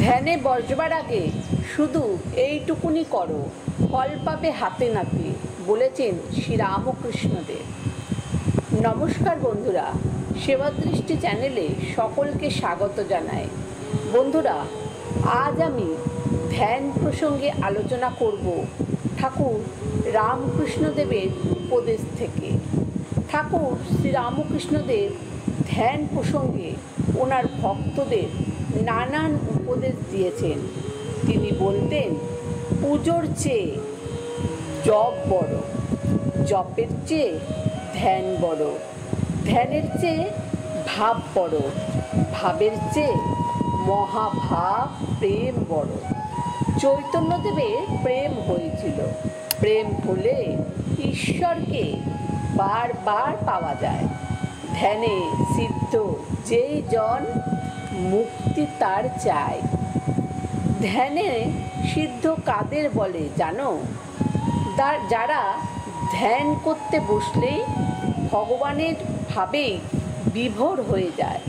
ধ্যানে বসবার আগে শুধু এইটুকুনি করো, ফল পাবে হাতে নাতে, বলেছেন শ্রীরামকৃষ্ণদেব। নমস্কার বন্ধুরা, সেবাদৃষ্টি চ্যানেলে সকলকে স্বাগত জানাই। বন্ধুরা, আজ আমি ধ্যান প্রসঙ্গে আলোচনা করব ঠাকুর রামকৃষ্ণদেবের উপদেশ থেকে। ঠাকুর শ্রীরামকৃষ্ণদেব ধ্যান প্রসঙ্গে ওনার ভক্তদের নানান উপদেশ দিয়েছেন। তিনি বলতেন, পুজোর চেয়ে জপ বড়, জপের চেয়ে ধ্যান বড়, ধ্যানের চেয়ে ভাব বড়, ভাবের চেয়ে মহাভাব প্রেম বড়। চৈতন্যদেবের প্রেম হয়েছিল, প্রেম হলে ঈশ্বরকে বারবার পাওয়া যায়। ধ্যানে সিদ্ধ যেই জন, মুক্তি তার চাই। ধ্যানে সিদ্ধ কাদের বলে জানো? যারা ধ্যান করতে বসলেই ভগবানের ভাবেই বিভোর হয়ে যায়।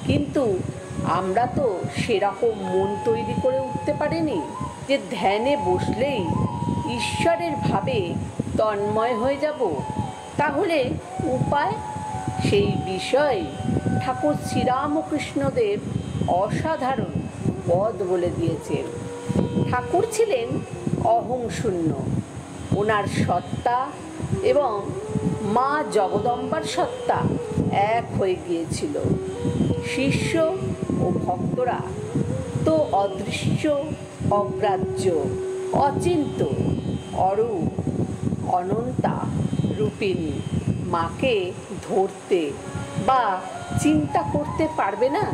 কিন্তু আমরা তো সেরকম মন তৈরি করে উঠতে পারিনি যে ধ্যানে বসলেই ঈশ্বরের ভাবে তন্ময় হয়ে যাব। তাহলে উপায়? সেই বিষয়ে ঠাকুর শ্রীরামকৃষ্ণদেব অসাধারণ পদ বলে দিয়েছেন। ঠাকুর ছিলেন অহংশূন্য। ওনার সত্তা এবং মা জগদম্বার সত্তা এক হয়ে গিয়েছিল। শিষ্য ও ভক্তরা তো অদৃশ্য, অগ্রাহ্য, অচিন্ত, অরূপ, অনন্তা রূপিণী মাকে ধরতে বা চিন্তা করতে পারবে না।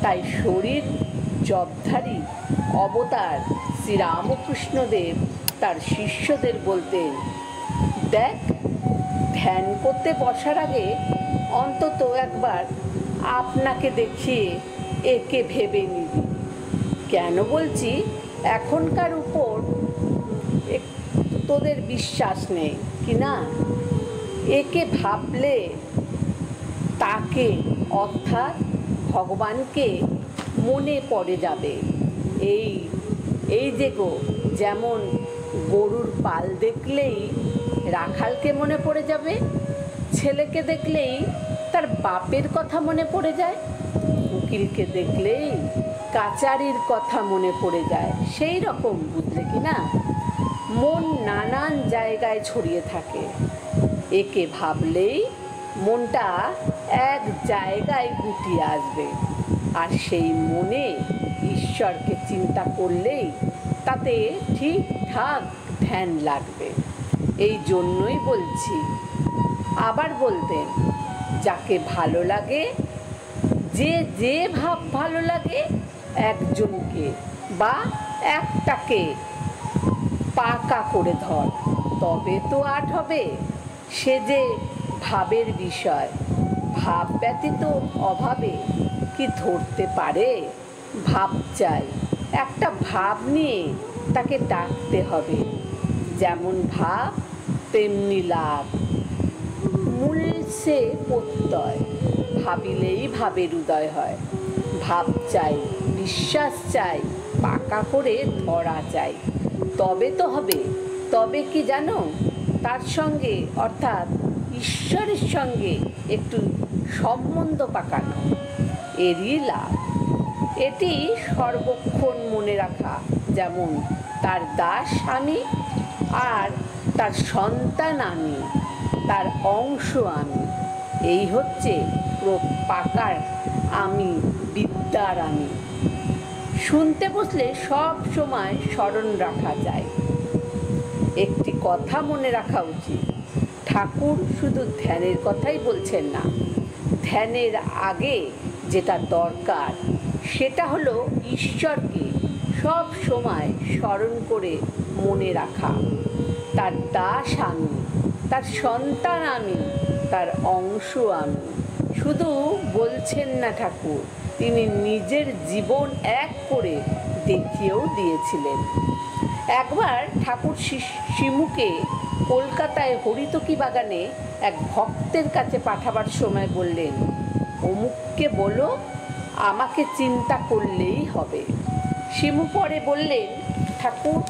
তাই শরীর জপধারী অবতার শ্রীরামকৃষ্ণদেব তার শিষ্যদের বলতেন, দেখ, ধ্যান করতে বসার আগে অন্তত একবার আপনাকে দেখিয়ে একে ভেবে নিবি। কেন বলছি? এখনকার উপর তোদের বিশ্বাস নেই কি না? একে ভাবলে তাকে অর্থাৎ ভগবানকে মনে পড়ে যাবে। এই যে গো, যেমন গরুর পাল দেখলেই রাখালকে মনে পড়ে যাবে, ছেলেকে দেখলেই তার বাপের কথা মনে পড়ে যায়, উকিলকে দেখলেই কাচারির কথা মনে পড়ে যায়। সেই রকম, বুঝলে কি না? মন নানান জায়গায় ছড়িয়ে থাকে। একে ভাবলেই মনটা এক জায়গায় গুটিয়ে আসবে, আর সেই মনে ঈশ্বরকে চিন্তা করলেই তাতে ঠিকঠাক ধ্যান লাগবে। এই জন্যই বলছি। আবার বলতেন, যাকে ভালো লাগে, যে ভাব ভালো লাগে, একজনকে বা একটাকে পাকা করে ধর, তবে তো আট হবে। সে যে ভাবের বিষয়, ভাব ব্যতীত অভাবে কি ধরতে পারে? ভাব চাই, একটা ভাব নিয়ে তাকে ডাকতে হবে। যেমন ভাব তেমনি লাভ, মূল সে প্রত্যয়, ভাবিলেই ভাবের উদয় হয়। ভাব চাই, বিশ্বাস চাই, পাকা করে ধরা চাই, তবে তো হবে। তবে কি জানো? তার সঙ্গে অর্থাৎ ঈশ্বরের সঙ্গে একটু সম্বন্ধ পাকানো, এরই লাভ। এটি সর্বক্ষণ মনে রাখা, যেমন তার দাস আমি, আর তার সন্তান আমি, তার অংশ আমি। এই হচ্ছে পাকার আমি, বিদ্যার আমি। শুনতে বসলে সব সময় স্মরণ রাখা যায়। একটি কথা মনে রাখা উচিত, ঠাকুর শুধু ধ্যানের কথাই বলছেন না। ধ্যানের আগে যেটা দরকার সেটা হলো ঈশ্বরকে সব সময় স্মরণ করে মনে রাখা। তার দাস আমি, তার সন্তান আমি, তার অংশ আমি। শুধু বলছেন না ঠাকুর, তিনি নিজের জীবন এক করে দেখিয়েও দিয়েছিলেন। একবার ঠাকুর শিমুকে কলকাতায় হরিতকি বাগানে এক ভক্তের কাছে পাঠাবার সময় বললেন, অমুককে বলো আমাকে চিন্তা করলেই হবে। শিমু পরে বললেন, ঠাকুর,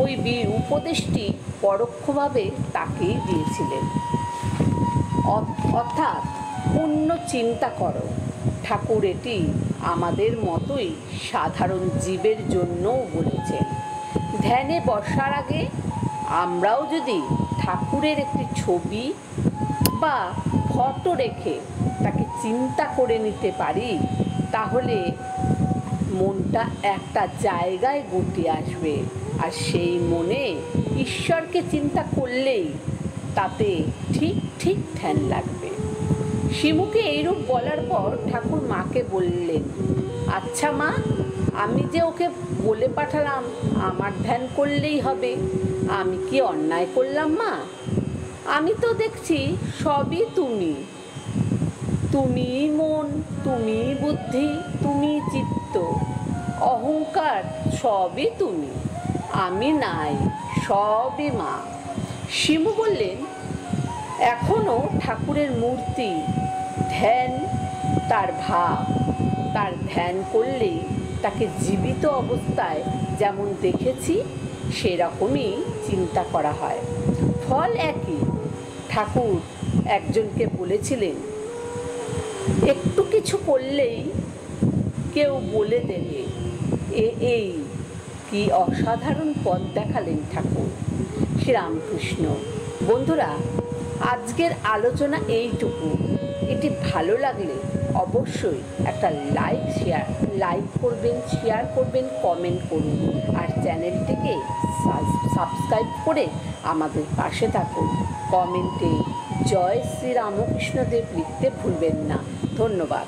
ওই উপদেশটি পরোক্ষভাবে তাকেই দিয়েছিলেন। অর্থাৎ পূর্ণ চিন্তা করো। ঠাকুর এটি আমাদের মতোই সাধারণ জীবের জন্যও বলেছেন। ধ্যানে বসার আগে আমরাও যদি ঠাকুরের একটি ছবি বা ফটো রেখে তাকে চিন্তা করে নিতে পারি, তাহলে মনটা একটা জায়গায় গুটিয়ে আসবে। আর সেই মনে ঈশ্বরকে চিন্তা করলেই তাতে ঠিক ঠিক ধ্যান লাগবে। শিমুকে এইরূপ বলার পর ঠাকুর মাকে বললেন, আচ্ছা মা, আমি যে ওকে বলে পাঠালাম আমার ধ্যান করলেই হবে, আমি কি অন্যায় করলাম মা? আমি তো দেখছি সবই তুমি। তুমি মন, তুমি বুদ্ধি, তুমি চিত্ত, অহংকার, সবই তুমি, আমি নাই, সবই মা। শিমু বললেন, এখনো ঠাকুরের মূর্তি, ধ্যান, তার ভাব, তার ধ্যান করলেই তাকে জীবিত অবস্থায় যেমন দেখেছি সেরকমই চিন্তা করা হয়। ফল একই। ঠাকুর একজনকে বলেছিলেন, একটু কিছু করলেই কেউ বলে দেবে। এই কি অসাধারণ পথ দেখালেন ঠাকুর শ্রীরামকৃষ্ণ। বন্ধুরা, আজকের আলোচনা এইটুকু। এটি ভালো লাগলে অবশ্যই একটা লাইক করবেন, শেয়ার করবেন, কমেন্ট করুন, আর চ্যানেলটিকে সাবস্ক্রাইব করে আমাদের পাশে থাকুন। কমেন্টে জয় শ্রী রামকৃষ্ণদেব লিখতে ভুলবেন না। ধন্যবাদ।